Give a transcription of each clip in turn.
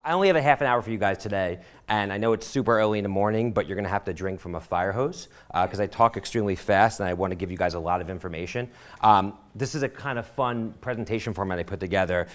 I only have a half an hour for you guys today, and I know it's super early in the morning, but you're gonna have to drink from a fire hose because I talk extremely fast and I wanna give you guys a lot of information. This is a kind of fun presentation format I put together.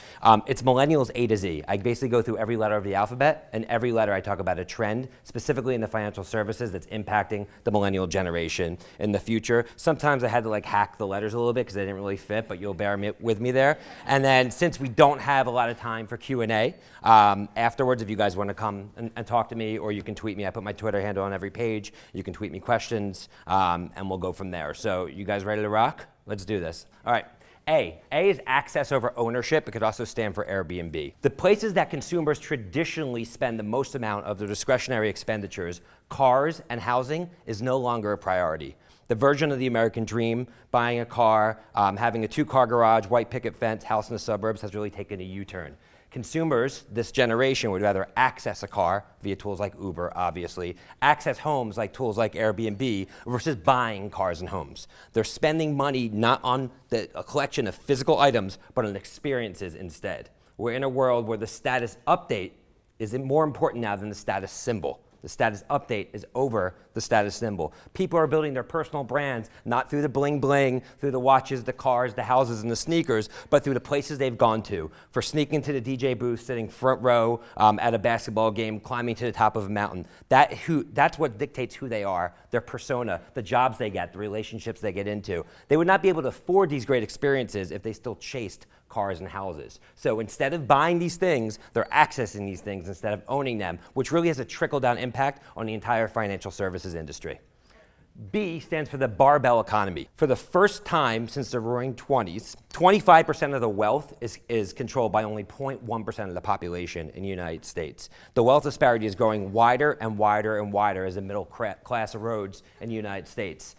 It's Millennials A to Z. I basically go through every letter of the alphabet, and every letter I talk about a trend, specifically in the financial services that's impacting the millennial generation in the future. Sometimes I had to hack the letters a little bit because they didn't really fit, but you'll bear with me there. And then since we don't have a lot of time for Q&A, afterwards, if you guys want to come and talk to me, or you can tweet me. I put my Twitter handle on every page. You can tweet me questions, and we'll go from there. So you guys ready to rock? Let's do this. All right. A is access over ownership. It could also stand for Airbnb. The places that consumers traditionally spend the most amount of their discretionary expenditures, cars and housing, is no longer a priority. The version of the American dream, buying a car, having a two-car garage, white picket fence, house in the suburbs, has really taken a U-turn. Consumers, this generation, would rather access a car via tools like Uber, obviously, access homes like tools like Airbnb, versus buying cars and homes. They're spending money not on a collection of physical items, but on experiences instead. We're in a world where the status update is more important now than the status symbol. The status update is over the status symbol. People are building their personal brands, not through the bling bling, through the watches, the cars, the houses, and the sneakers, but through the places they've gone to. For sneaking to the DJ booth, sitting front row at a basketball game, climbing to the top of a mountain. That's what dictates who they are, their persona, the jobs they get, the relationships they get into. They would not be able to afford these great experiences if they still chased cars and houses. So instead of buying these things, they're accessing these things instead of owning them, which really has a trickle-down impact on the entire financial services industry. B stands for the barbell economy. For the first time since the roaring 20s, 25% of the wealth is controlled by only 0.1% of the population in the United States. The wealth disparity is growing wider and wider and wider as the middle class erodes in the United States.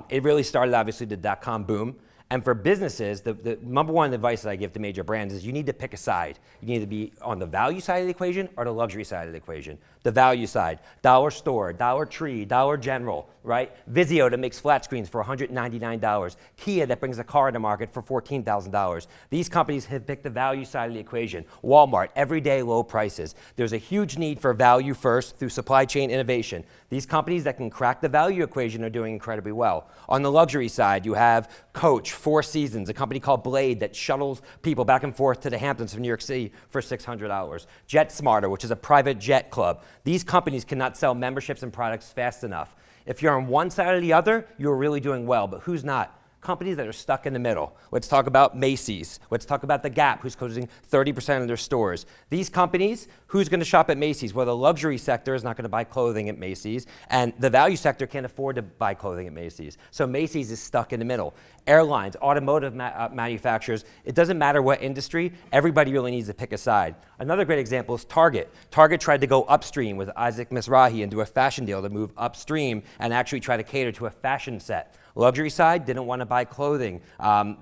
It really started, obviously, the dot-com boom. And for businesses, the number one advice that I give to major brands is you need to pick a side. You need to be on the value side of the equation or the luxury side of the equation. The value side, Dollar Store, Dollar Tree, Dollar General, right? Vizio that makes flat screens for $199. Kia that brings a car to market for $14,000. These companies have picked the value side of the equation. Walmart, everyday low prices. There's a huge need for value first through supply chain innovation. These companies that can crack the value equation are doing incredibly well. On the luxury side, you have Coach, Four Seasons, a company called Blade that shuttles people back and forth to the Hamptons from New York City for $600. JetSmarter, which is a private jet club. These companies cannot sell memberships and products fast enough. If you're on one side or the other, you're really doing well, but who's not? Companies that are stuck in the middle. Let's talk about Macy's. Let's talk about The Gap, who's closing 30% of their stores. These companies, who's going to shop at Macy's? Well, the luxury sector is not going to buy clothing at Macy's, and the value sector can't afford to buy clothing at Macy's. So Macy's is stuck in the middle. Airlines, automotive manufacturers, it doesn't matter what industry, everybody really needs to pick a side. Another great example is Target. Target tried to go upstream with Isaac Mizrahi and do a fashion deal to move upstream and actually try to cater to a fashion set. Luxury side didn't want to buy clothing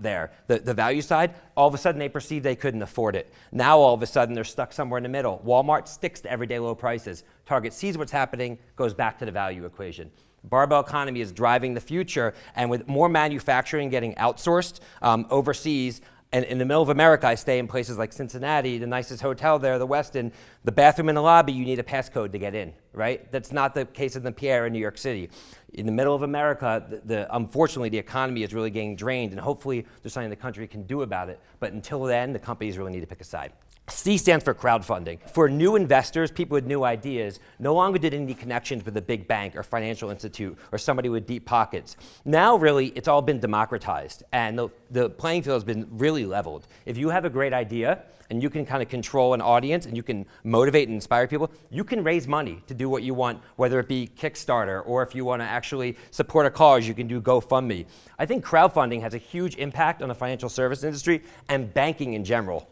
there. The value side, all of a sudden they perceived they couldn't afford it. Now all of a sudden they're stuck somewhere in the middle. Walmart sticks to everyday low prices. Target sees what's happening, goes back to the value equation. Barbell economy is driving the future, and with more manufacturing getting outsourced overseas, and in the middle of America, I stay in places like Cincinnati, the nicest hotel there, the Westin. The bathroom in the lobby, you need a passcode to get in, right? That's not the case in the Pierre in New York City. In the middle of America, unfortunately, the economy is really getting drained, and hopefully there's something the country can do about it. But until then, the companies really need to pick a side. C stands for crowdfunding. For new investors, people with new ideas, no longer did they need connections with a big bank or financial institute or somebody with deep pockets. Now, really, it's all been democratized, and the playing field has been really leveled. If you have a great idea, and you can kind of control an audience, and you can motivate and inspire people, you can raise money to do what you want, whether it be Kickstarter, or if you want to actually support a cause, you can do GoFundMe. I think crowdfunding has a huge impact on the financial service industry and banking in general.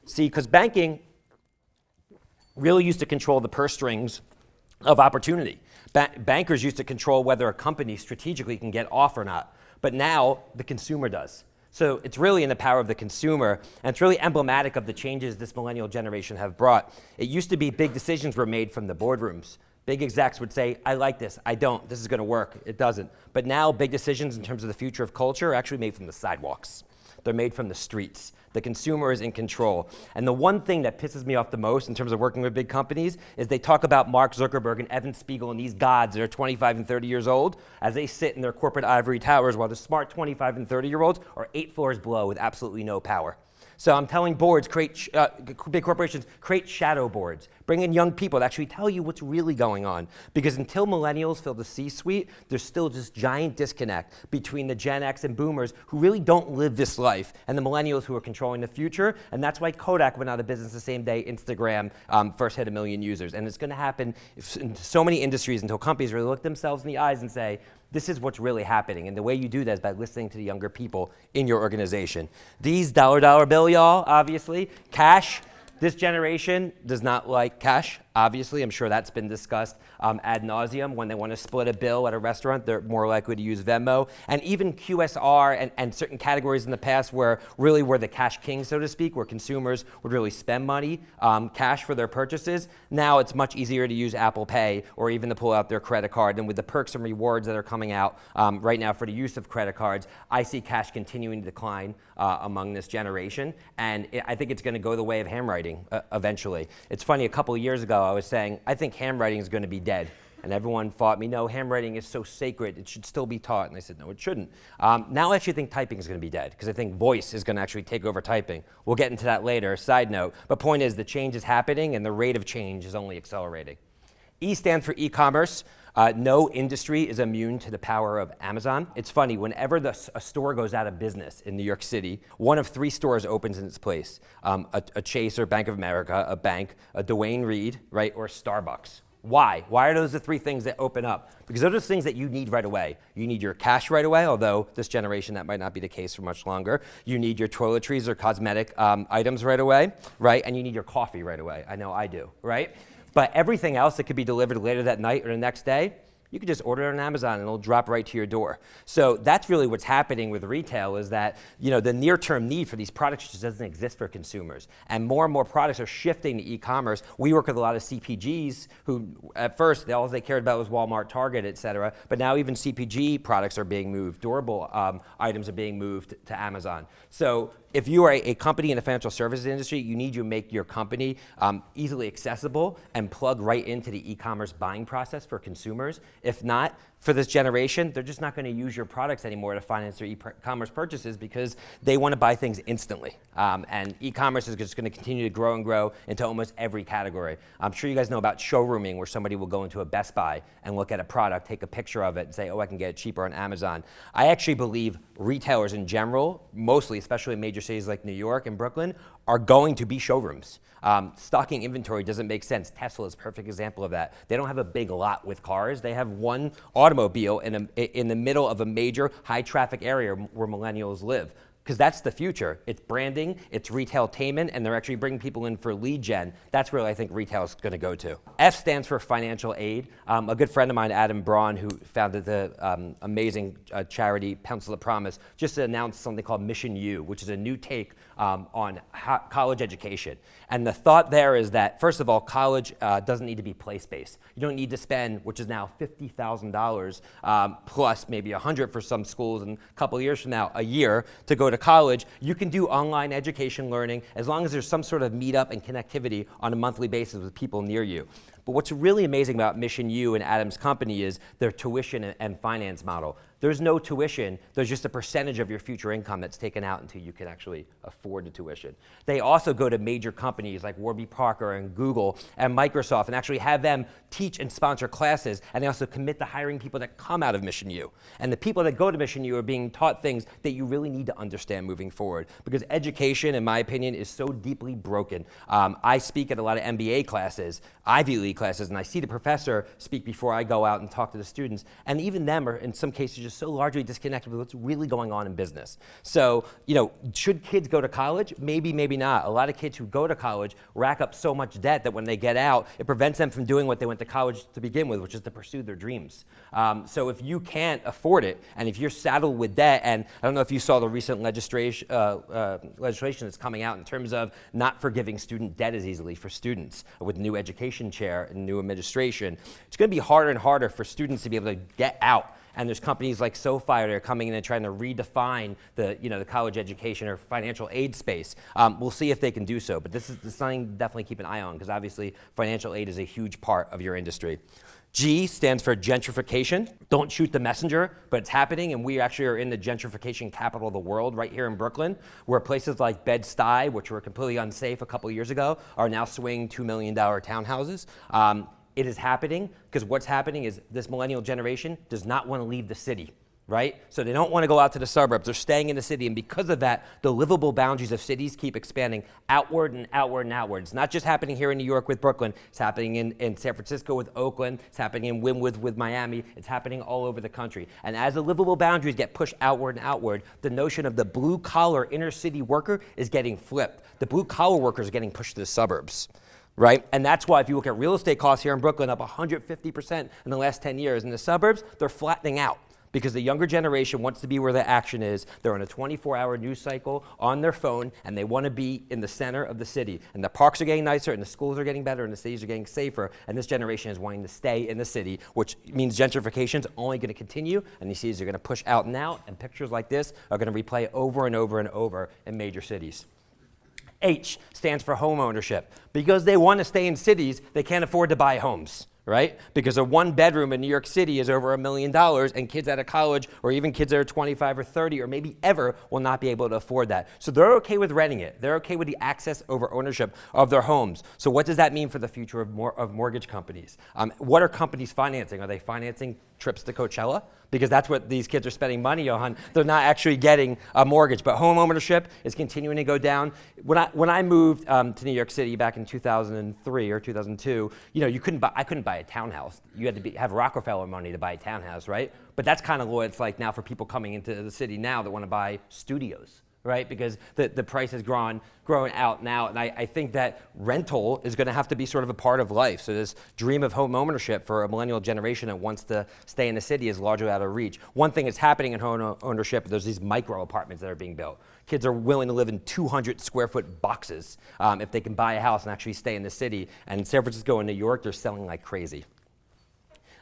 See, because banking really used to control the purse strings of opportunity. Bankers used to control whether a company strategically can get off or not, but now the consumer does. So it's really in the power of the consumer, and it's really emblematic of the changes this millennial generation have brought. It used to be big decisions were made from the boardrooms. Big execs would say, I like this, I don't, this is going to work, it doesn't. But now big decisions in terms of the future of culture are actually made from the sidewalks. they're made from the streets. The consumer is in control. And the one thing that pisses me off the most in terms of working with big companies is they talk about Mark Zuckerberg and Evan Spiegel and these gods that are 25 and 30 years old as they sit in their corporate ivory towers while the smart 25 and 30-year-olds are 8 floors below with absolutely no power. So I'm telling boards, big corporations, create shadow boards. Bring in young people to actually tell you what's really going on. Because until millennials fill the C-suite, there's still this giant disconnect between the Gen X and boomers who really don't live this life and the millennials who are controlling the future. And that's why Kodak went out of business the same day Instagram first hit 1 million users. And it's going to happen in so many industries until companies really look themselves in the eyes and say, this is what's really happening. And the way you do that is by listening to the younger people in your organization. These dollar bill, y'all, obviously. Cash. This generation does not like cash, obviously. I'm sure that's been discussed ad nauseum. When they want to split a bill at a restaurant, they're more likely to use Venmo. And even QSR and certain categories in the past were the cash king, so to speak, where consumers would really spend money, cash for their purchases. Now it's much easier to use Apple Pay or even to pull out their credit card. And with the perks and rewards that are coming out right now for the use of credit cards, I see cash continuing to decline among this generation. And I think it's going to go the way of handwriting eventually. It's funny, a couple of years ago, I was saying, I think handwriting is going to be dead. And everyone fought me, no, handwriting is so sacred, it should still be taught. And I said, no, it shouldn't. Now I actually think typing is going to be dead, because I think voice is going to actually take over typing. We'll get into that later, side note. But point is, the change is happening, and the rate of change is only accelerating. E stands for e-commerce. No industry is immune to the power of Amazon. It's funny, whenever a store goes out of business in New York City, one of 3 stores opens in its place. A Chase or Bank of America, a bank, a Duane Reade, right, or Starbucks. Why? Why are those the 3 things that open up? Because those are the things that you need right away. You need your cash right away, although this generation that might not be the case for much longer. You need your toiletries or cosmetic items right away, right? And you need your coffee right away. I know I do, right? But everything else that could be delivered later that night or the next day, you can just order it on Amazon and it'll drop right to your door. So that's really what's happening with retail, is that the near-term need for these products just doesn't exist for consumers. And more products are shifting to e-commerce. We work with a lot of CPGs who, at first, all they cared about was Walmart, Target, et cetera. But now even CPG products are being moved. Durable items are being moved to Amazon. So if you are a company in the financial services industry, you need to make your company easily accessible and plug right into the e-commerce buying process for consumers. If not, for this generation, they're just not going to use your products anymore to finance their e-commerce purchases because they want to buy things instantly. And e-commerce is just going to continue to grow and grow into almost every category. I'm sure you guys know about showrooming, where somebody will go into a Best Buy and look at a product, take a picture of it, and say, oh, I can get it cheaper on Amazon. I actually believe retailers in general, mostly, especially in major cities like New York and Brooklyn, are going to be showrooms. Stocking inventory doesn't make sense. Tesla is a perfect example of that. They don't have a big lot with cars. They have one automobile in the middle of a major high traffic area where millennials live. Because that's the future. It's branding, it's retailtainment, and they're actually bringing people in for lead gen. That's where I think retail is going to go to. F stands for financial aid. A good friend of mine, Adam Braun, who founded the amazing charity Pencil of Promise, just announced something called Mission U, which is a new take on college education. And the thought there is that, first of all, college doesn't need to be place-based. You don't need to spend, which is now $50,000 plus maybe $100 for some schools, and a couple of years from now, a year to go to college. You can do online education learning as long as there's some sort of meetup and connectivity on a monthly basis with people near you. But what's really amazing about Mission U and Adam's company is their tuition and finance model. There's no tuition, there's just a percentage of your future income that's taken out until you can actually afford the tuition. They also go to major companies like Warby Parker and Google and Microsoft and actually have them teach and sponsor classes, and they also commit to hiring people that come out of Mission U. And the people that go to Mission U are being taught things that you really need to understand moving forward, because education, in my opinion, is so deeply broken. I speak at a lot of MBA classes, Ivy League classes, and I see the professor speak before I go out and talk to the students, and even them are, in some cases, just so largely disconnected with what's really going on in business. So, should kids go to college? Maybe, maybe not. A lot of kids who go to college rack up so much debt that when they get out, it prevents them from doing what they went to college to begin with, which is to pursue their dreams. So if you can't afford it, and if you're saddled with debt, and I don't know if you saw the recent legislation that's coming out in terms of not forgiving student debt as easily for students with new education chair and new administration, it's going to be harder and harder for students to be able to get out and there's companies like SoFi that are coming in and trying to redefine the college education or financial aid space. We'll see if they can do so, but this is something to definitely keep an eye on, because obviously financial aid is a huge part of your industry. G stands for gentrification. Don't shoot the messenger, but it's happening, and we actually are in the gentrification capital of the world right here in Brooklyn, where places like Bed-Stuy, which were completely unsafe a couple years ago, are now swinging $2 million townhouses. It is happening because what's happening is this millennial generation does not want to leave the city. Right? So they don't want to go out to the suburbs. They're staying in the city. And because of that, the livable boundaries of cities keep expanding outward and outward and outward. It's not just happening here in New York with Brooklyn. It's happening in San Francisco with Oakland. It's happening in Wynwood with Miami. It's happening all over the country. And as the livable boundaries get pushed outward and outward, the notion of the blue-collar inner city worker is getting flipped. The blue-collar workers are getting pushed to the suburbs. Right? And that's why if you look at real estate costs here in Brooklyn, up 150% in the last 10 years. In the suburbs, they're flattening out, because the younger generation wants to be where the action is. They're on a 24-hour news cycle on their phone, and they want to be in the center of the city. And the parks are getting nicer, and the schools are getting better, and the cities are getting safer, and this generation is wanting to stay in the city, which means gentrification is only going to continue, and these cities are going to push out and out, and pictures like this are going to replay over and over and over in major cities. H stands for home ownership. Because they want to stay in cities, they can't afford to buy homes. Right? Because a one bedroom in New York City is over $1 million, and kids out of college, or even kids that are 25 or 30 or maybe ever, will not be able to afford that. So they're okay with renting it. They're okay with the access over ownership of their homes. So what does that mean for the future of mortgage companies? What are companies financing? Are they financing trips to Coachella? Because that's what these kids are spending money on. They're not actually getting a mortgage, but home ownership is continuing to go down. When I moved to New York City back in 2003 or 2002, I couldn't buy a townhouse. You had to have Rockefeller money to buy a townhouse, right? But that's kind of what it's like now for people coming into the city now that want to buy studios, right? Because the price has grown out now, and I think that rental is going to have to be sort of a part of life. So this dream of home ownership for a millennial generation that wants to stay in the city is largely out of reach. One thing that's happening in home ownership, there's these micro apartments that are being built. Kids are willing to live in 200 square foot boxes if they can buy a house and actually stay in the city. And in San Francisco and New York, they're selling like crazy.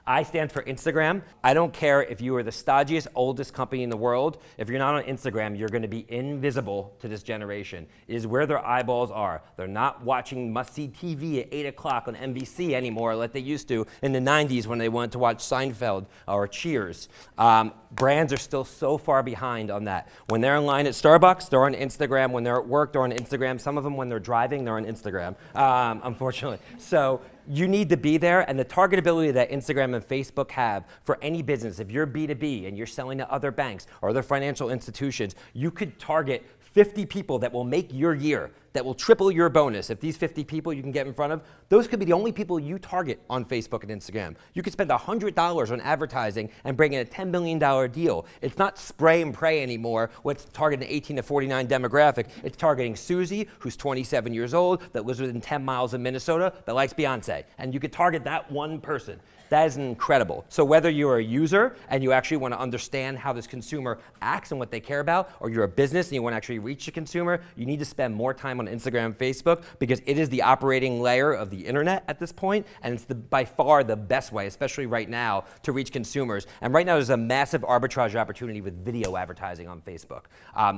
I stand for Instagram. I don't care if you are the stodgiest, oldest company in the world. If you're not on Instagram, you're going to be invisible to this generation. It is where their eyeballs are. They're not watching must-see TV at 8 o'clock on NBC anymore like they used to in the 90s when they wanted to watch Seinfeld or Cheers. Brands are still so far behind on that. When they're in line at Starbucks, they're on Instagram. When they're at work, they're on Instagram. Some of them, when they're driving, they're on Instagram, unfortunately. So you need to be there, and the targetability that Instagram and Facebook have for any business, if you're B2B and you're selling to other banks or other financial institutions, you could target 50 people that will make your year, that will triple your bonus. If these 50 people you can get in front of, those could be the only people you target on Facebook and Instagram. You could spend $100 on advertising and bring in a $10 million deal. It's not spray and pray anymore. What's targeting an 18 to 49 demographic? It's targeting Suzy, who's 27 years old, that lives within 10 miles of Minnesota, that likes Beyonce. And you could target that one person. That is incredible. So whether you're a user and you actually want to understand how this consumer acts and what they care about, or you're a business and you want to actually reach the consumer, you need to spend more time on Instagram and Facebook, because it is the operating layer of the internet at this point, and it's by far the best way, especially right now, to reach consumers. And right now there's a massive arbitrage opportunity with video advertising on Facebook,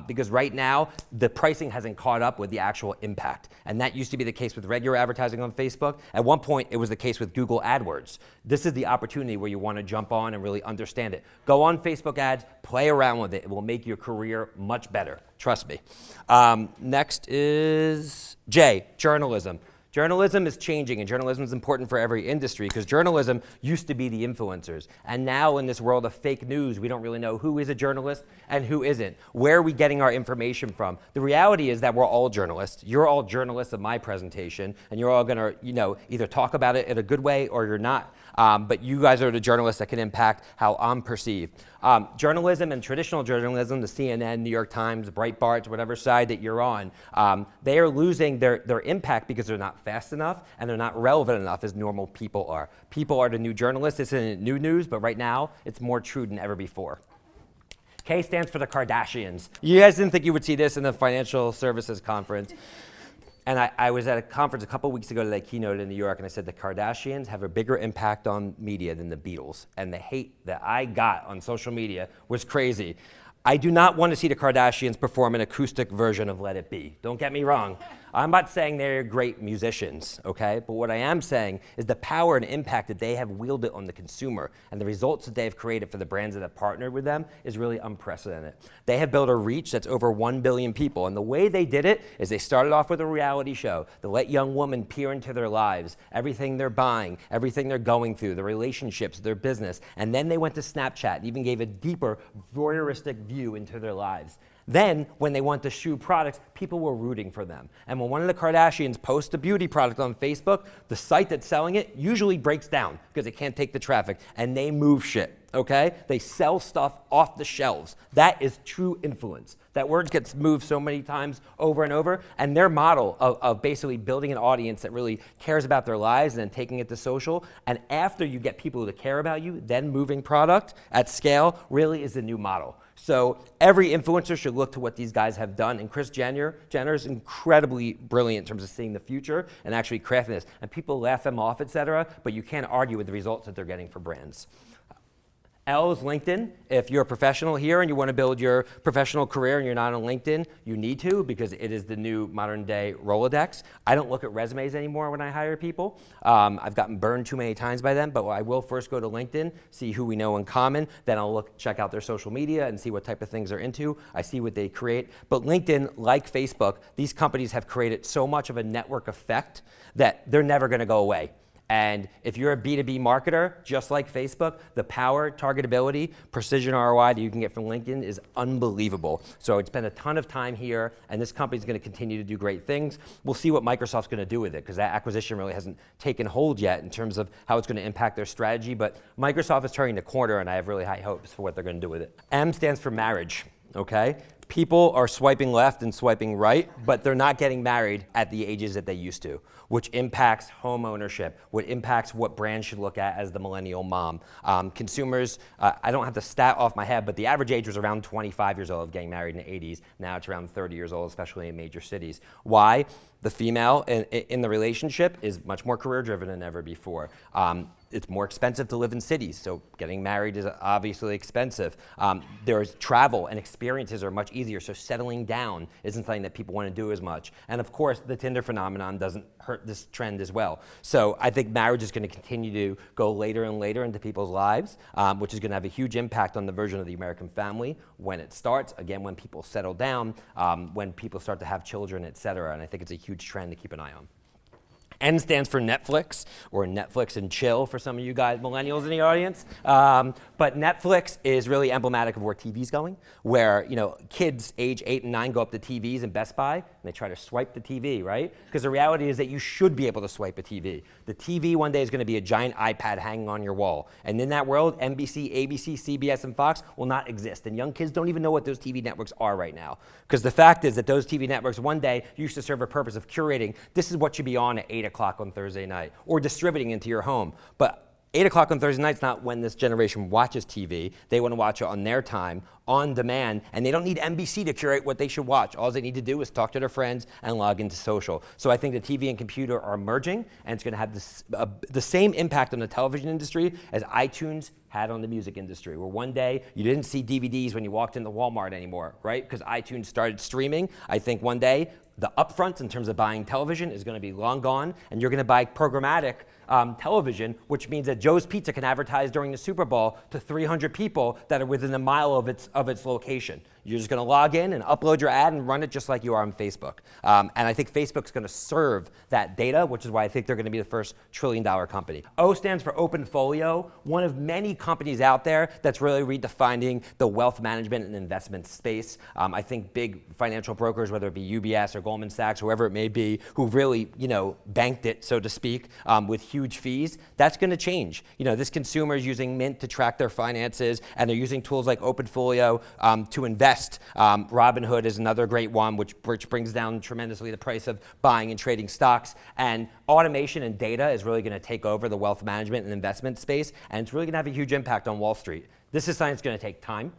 because right now the pricing hasn't caught up with the actual impact. And that used to be the case with regular advertising on Facebook. At one point it was the case with Google AdWords. This is the opportunity where you want to jump on and really understand it. Go on Facebook ads, play around with it. It will make your career much better. Trust me. Next is J, journalism. Journalism is changing, and journalism is important for every industry, because journalism used to be the influencers. And now in this world of fake news, we don't really know who is a journalist and who isn't. Where are we getting our information from? The reality is that we're all journalists. You're all journalists of my presentation, and you're all going to either talk about it in a good way or you're not. But you guys are the journalists that can impact how I'm perceived. Journalism and traditional journalism, the CNN, New York Times, Breitbart, whatever side that you're on, they are losing their impact because they're not fast enough and they're not relevant enough as normal people are. People are the new journalists. This isn't new news, but right now it's more true than ever before. K stands for the Kardashians. You guys didn't think you would see this in the financial services conference. And I was at a conference a couple weeks ago that I keynoted in New York, and I said the Kardashians have a bigger impact on media than the Beatles. And the hate that I got on social media was crazy. I do not want to see the Kardashians perform an acoustic version of Let It Be. Don't get me wrong. I'm not saying they're great musicians, okay? But what I am saying is the power and impact that they have wielded on the consumer and the results that they have created for the brands that have partnered with them is really unprecedented. They have built a reach that's over 1 billion people. And the way they did it is they started off with a reality show to let young women peer into their lives, everything they're buying, everything they're going through, their relationships, their business. And then they went to Snapchat and even gave a deeper voyeuristic view into their lives. Then, when they want to shoe products, people were rooting for them. And when one of the Kardashians posts a beauty product on Facebook, the site that's selling it usually breaks down because it can't take the traffic, and they move shit, okay? They sell stuff off the shelves. That is true influence. That word gets moved so many times over and over, and their model of basically building an audience that really cares about their lives and then taking it to social, and after you get people to care about you, then moving product at scale really is the new model. So every influencer should look to what these guys have done. And Kris Jenner is incredibly brilliant in terms of seeing the future and actually crafting this. And people laugh them off, et cetera, but you can't argue with the results that they're getting for brands. L is LinkedIn. If you're a professional here and you want to build your professional career and you're not on LinkedIn, you need to because it is the new modern day Rolodex. I don't look at resumes anymore when I hire people. I've gotten burned too many times by them, but I will first go to LinkedIn, see who we know in common, then I'll check out their social media and see what type of things they're into. I see what they create. But LinkedIn, like Facebook, these companies have created so much of a network effect that they're never going to go away. And if you're a B2B marketer, just like Facebook, the power, targetability, precision ROI that you can get from LinkedIn is unbelievable. So I would spend a ton of time here, and this company is going to continue to do great things. We'll see what Microsoft's going to do with it, because that acquisition really hasn't taken hold yet in terms of how it's going to impact their strategy. But Microsoft is turning the corner, and I have really high hopes for what they're going to do with it. M stands for marriage, okay? People are swiping left and swiping right, but they're not getting married at the ages that they used to, which impacts home ownership, which impacts what brands should look at as the millennial mom. Consumers, I don't have the stat off my head, but the average age was around 25 years old of getting married in the 80s. Now it's around 30 years old, especially in major cities. Why? The female in the relationship is much more career-driven than ever before. It's more expensive to live in cities, so getting married is obviously expensive. There's travel and experiences are much easier, so settling down isn't something that people want to do as much. And of course, the Tinder phenomenon doesn't hurt this trend as well. So I think marriage is going to continue to go later and later into people's lives, which is going to have a huge impact on the version of the American family when it starts, again, when people settle down, when people start to have children, et cetera. And I think it's a huge trend to keep an eye on. N stands for Netflix, or Netflix and chill for some of you guys, millennials in the audience. But Netflix is really emblematic of where TV's going, where kids age 8 and 9 go up to TVs in Best Buy, and they try to swipe the TV, right? Because the reality is that you should be able to swipe a TV. The TV one day is going to be a giant iPad hanging on your wall. And in that world, NBC, ABC, CBS, and Fox will not exist. And young kids don't even know what those TV networks are right now. Because the fact is that those TV networks one day used to serve a purpose of curating, this is what should be on at 8 o'clock on Thursday night, or distributing into your home. But 8 o'clock on Thursday night is not when this generation watches TV. They want to watch it on their time, on demand, and they don't need NBC to curate what they should watch. All they need to do is talk to their friends and log into social. So I think the TV and computer are merging, and it's going to have this, the same impact on the television industry as iTunes had on the music industry, where one day you didn't see DVDs when you walked into Walmart anymore, right? Because iTunes started streaming. I think one day the upfront in terms of buying television is going to be long gone, and you're going to buy programmatic television, which means that Joe's Pizza can advertise during the Super Bowl to 300 people that are within a mile of its location. You're just going to log in and upload your ad and run it just like you are on Facebook. And I think Facebook's going to serve that data, which is why I think they're going to be the first trillion-dollar company. O stands for Open Folio, one of many companies out there that's really redefining the wealth management and investment space. I think big financial brokers, whether it be UBS or Goldman Sachs, whoever it may be, who really banked it, so to speak, with huge fees, that's going to change. This consumer is using Mint to track their finances, and they're using tools like Open Folio to invest. Robinhood is another great one, which brings down tremendously the price of buying and trading stocks. And automation and data is really going to take over the wealth management and investment space, and it's really going to have a huge impact on Wall Street. This is something that's going to take time.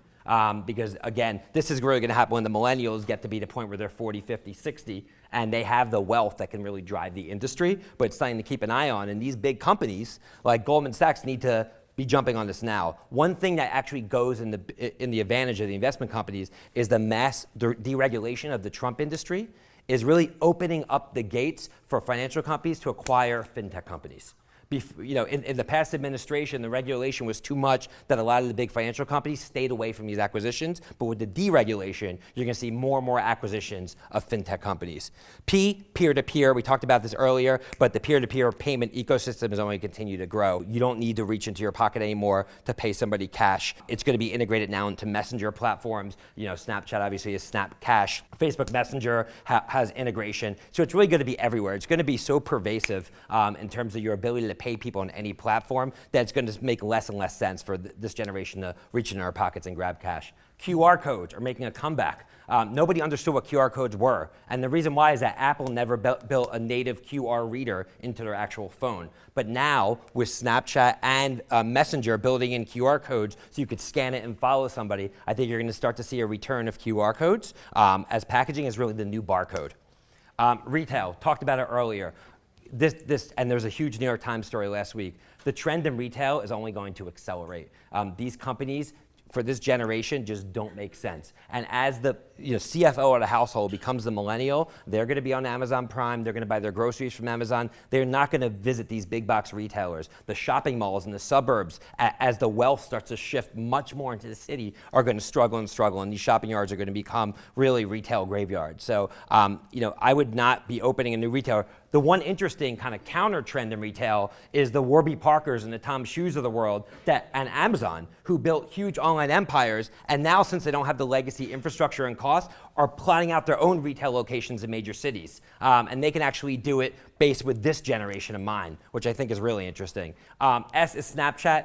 because again, this is really gonna happen when the millennials get to be the point where they're 40, 50, 60, and they have the wealth that can really drive the industry, but it's something to keep an eye on. And these big companies like Goldman Sachs need to be jumping on this now. One thing that actually goes in the advantage of the investment companies is the mass deregulation of the Trump industry is really opening up the gates for financial companies to acquire fintech companies. In the past administration, the regulation was too much that a lot of the big financial companies stayed away from these acquisitions. But with the deregulation, you're going to see more and more acquisitions of fintech companies. Peer-to-peer. We talked about this earlier, but the peer-to-peer payment ecosystem is only going to continue to grow. You don't need to reach into your pocket anymore to pay somebody cash. It's going to be integrated now into messenger platforms. Snapchat obviously is Snap Cash. Facebook Messenger has integration. So it's really going to be everywhere. It's going to be so pervasive in terms of your ability to pay people on any platform that it's going to make less and less sense for this generation to reach into our pockets and grab cash. QR codes are making a comeback. Nobody understood what QR codes were. And the reason why is that Apple never built a native QR reader into their actual phone. But now with Snapchat and Messenger building in QR codes so you could scan it and follow somebody, I think you're going to start to see a return of QR codes as packaging is really the new barcode. Retail, talked about it earlier. And there was a huge New York Times story last week. The trend in retail is only going to accelerate. These companies, for this generation, just don't make sense. And as the CFO of the household becomes the millennial, they're going to be on Amazon Prime. They're going to buy their groceries from Amazon. They're not going to visit these big box retailers. The shopping malls in the suburbs, as the wealth starts to shift much more into the city, are going to struggle and struggle. And these shopping yards are going to become really retail graveyards. So, I would not be opening a new retailer. The one interesting kind of counter trend in retail is the Warby Parkers and the Tom Shoes of the world and Amazon, who built huge online empires, and now since they don't have the legacy infrastructure and cost, are plotting out their own retail locations in major cities. And they can actually do it based with this generation in mind, which I think is really interesting. S is Snapchat.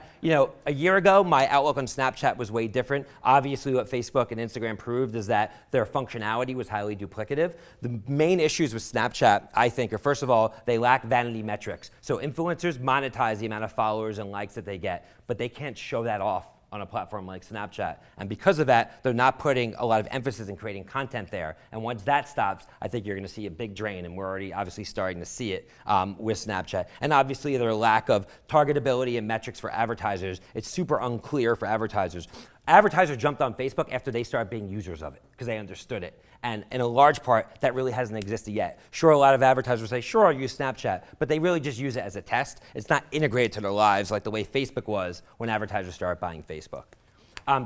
A year ago, my outlook on Snapchat was way different. Obviously, what Facebook and Instagram proved is that their functionality was highly duplicative. The main issues with Snapchat, I think, are first of all, they lack vanity metrics. So influencers monetize the amount of followers and likes that they get, but they can't show that off on a platform like Snapchat. And because of that, they're not putting a lot of emphasis in creating content there. And once that stops, I think you're going to see a big drain, and we're already obviously starting to see it with Snapchat. And obviously, their lack of targetability and metrics for advertisers, it's super unclear for advertisers. Advertisers jumped on Facebook after they started being users of it because they understood it. And in a large part, that really hasn't existed yet. Sure, a lot of advertisers say, sure, I'll use Snapchat, but they really just use it as a test. It's not integrated to their lives like the way Facebook was when advertisers started buying Facebook.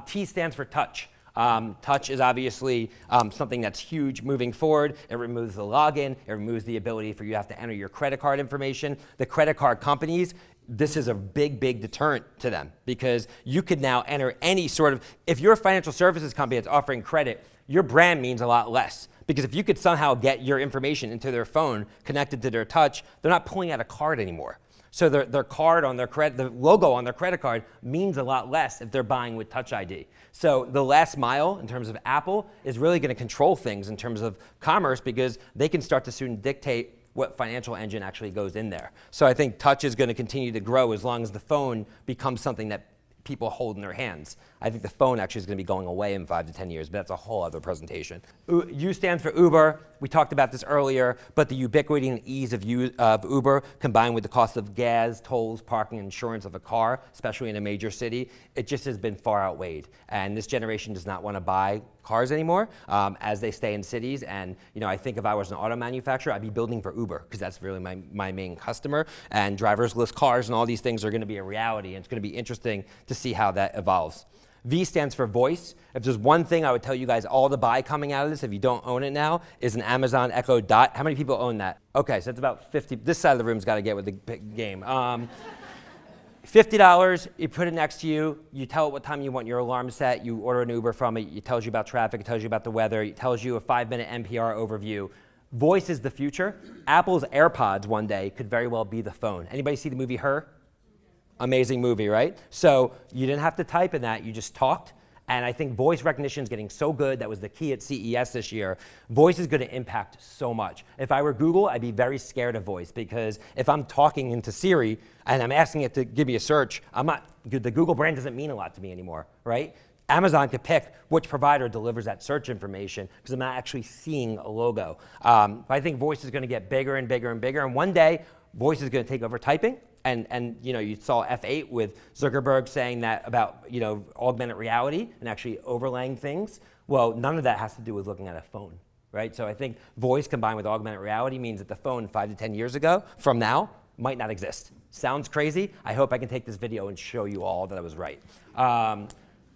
T stands for touch. Touch is obviously something that's huge moving forward. It removes the login. It removes the ability for you to have to enter your credit card information. The credit card companies, this is a big, big deterrent to them because you could now enter any sort of, if you're a financial services company that's offering credit, your brand means a lot less. Because if you could somehow get your information into their phone connected to their touch, they're not pulling out a card anymore. So their card on their credit, the logo on their credit card means a lot less if they're buying with Touch ID. So the last mile in terms of Apple is really going to control things in terms of commerce because they can start to soon dictate what financial engine actually goes in there. So I think touch is going to continue to grow as long as the phone becomes something that people hold in their hands. I think the phone actually is going to be going away in 5 to 10 years, but that's a whole other presentation. U stands for Uber. We talked about this earlier, but the ubiquity and ease of Uber combined with the cost of gas, tolls, parking, insurance of a car, especially in a major city, it just has been far outweighed. And this generation does not want to buy cars anymore as they stay in cities. And I think if I was an auto manufacturer, I'd be building for Uber because that's really my main customer. And driverless cars and all these things are going to be a reality. And it's going to be interesting to see how that evolves. V stands for voice. If there's one thing I would tell you guys all to buy coming out of this, if you don't own it now, is an Amazon Echo Dot. How many people own that? Okay, so that's about 50. This side of the room's got to get with the game. $50, you put it next to you, you tell it what time you want your alarm set, you order an Uber from it, it tells you about traffic, it tells you about the weather, it tells you a 5-minute NPR overview. Voice is the future. Apple's AirPods one day could very well be the phone. Anybody see the movie Her? Amazing movie, right? So you didn't have to type in that, you just talked. And I think voice recognition is getting so good. That was the key at CES this year. Voice is going to impact so much. If I were Google, I'd be very scared of voice because if I'm talking into Siri and I'm asking it to give me a search, the Google brand doesn't mean a lot to me anymore, right? Amazon could pick which provider delivers that search information because I'm not actually seeing a logo. But I think voice is going to get bigger and bigger and bigger, and one day, voice is going to take over typing. And you saw F8 with Zuckerberg saying that about augmented reality and actually overlaying things. Well, none of that has to do with looking at a phone, right? So I think voice combined with augmented reality means that the phone 5 to 10 years ago from now might not exist. Sounds crazy. I hope I can take this video and show you all that I was right.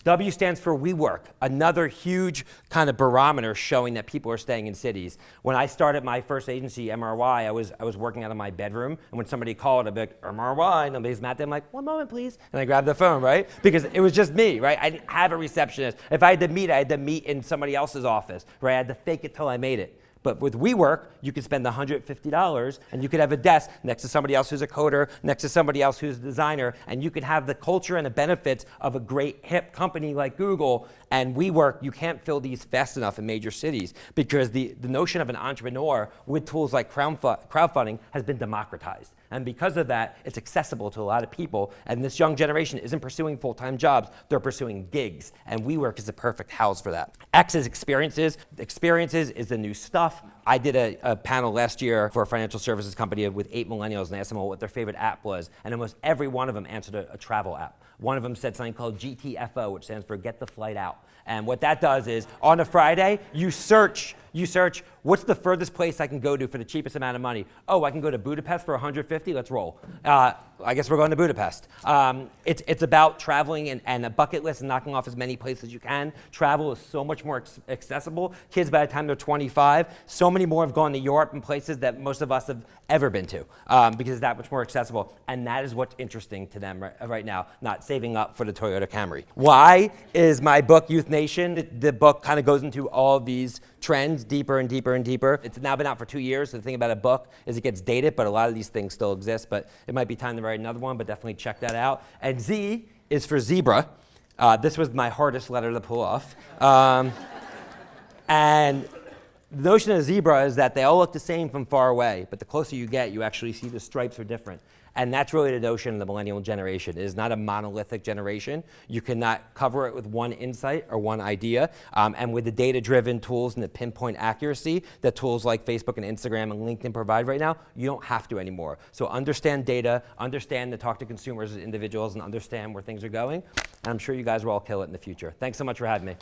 W stands for WeWork, another huge kind of barometer showing that people are staying in cities. When I started my first agency, MRY, I was working out of my bedroom, and when somebody called, I'd be like, MRY, and nobody's mad. I'm like, one moment, please. And I grabbed the phone, right? Because it was just me, right? I didn't have a receptionist. If I had to meet, I had to meet in somebody else's office, right? I had to fake it till I made it. But with WeWork, you could spend $150 and you could have a desk next to somebody else who's a coder, next to somebody else who's a designer, and you could have the culture and the benefits of a great hip company like Google. And WeWork, you can't fill these fast enough in major cities because the notion of an entrepreneur with tools like crowdfunding has been democratized. And because of that, it's accessible to a lot of people. And this young generation isn't pursuing full-time jobs, they're pursuing gigs. And WeWork is the perfect house for that. X is experiences. Experiences is the new stuff. I did a panel last year for a financial services company with 8 millennials and asked them what their favorite app was. And almost every one of them answered a travel app. One of them said something called GTFO, which stands for Get the Flight Out. And what that does is, on a Friday, you search, what's the furthest place I can go to for the cheapest amount of money? Oh, I can go to Budapest for 150, let's roll. I guess we're going to Budapest. It's about traveling and a bucket list and knocking off as many places as you can. Travel is so much more accessible. Kids, by the time they're 25, so many more have gone to Europe and places that most of us have ever been to because it's that much more accessible. And that is what's interesting to them right now, not saving up for the Toyota Camry. Why is my book, Youth Nation? The book kind of goes into all of these trends deeper and deeper and deeper. It's now been out for 2 years, so the thing about a book is it gets dated, but a lot of these things still exist, but it might be time to write another one, but definitely check that out. And Z is for zebra. This was my hardest letter to pull off. And the notion of zebra is that they all look the same from far away, but the closer you get, you actually see the stripes are different. And that's really the notion of the millennial generation. It is not a monolithic generation. You cannot cover it with one insight or one idea. And with the data-driven tools and the pinpoint accuracy that tools like Facebook and Instagram and LinkedIn provide right now, you don't have to anymore. So understand data, understand to talk to consumers as individuals, and understand where things are going. And I'm sure you guys will all kill it in the future. Thanks so much for having me.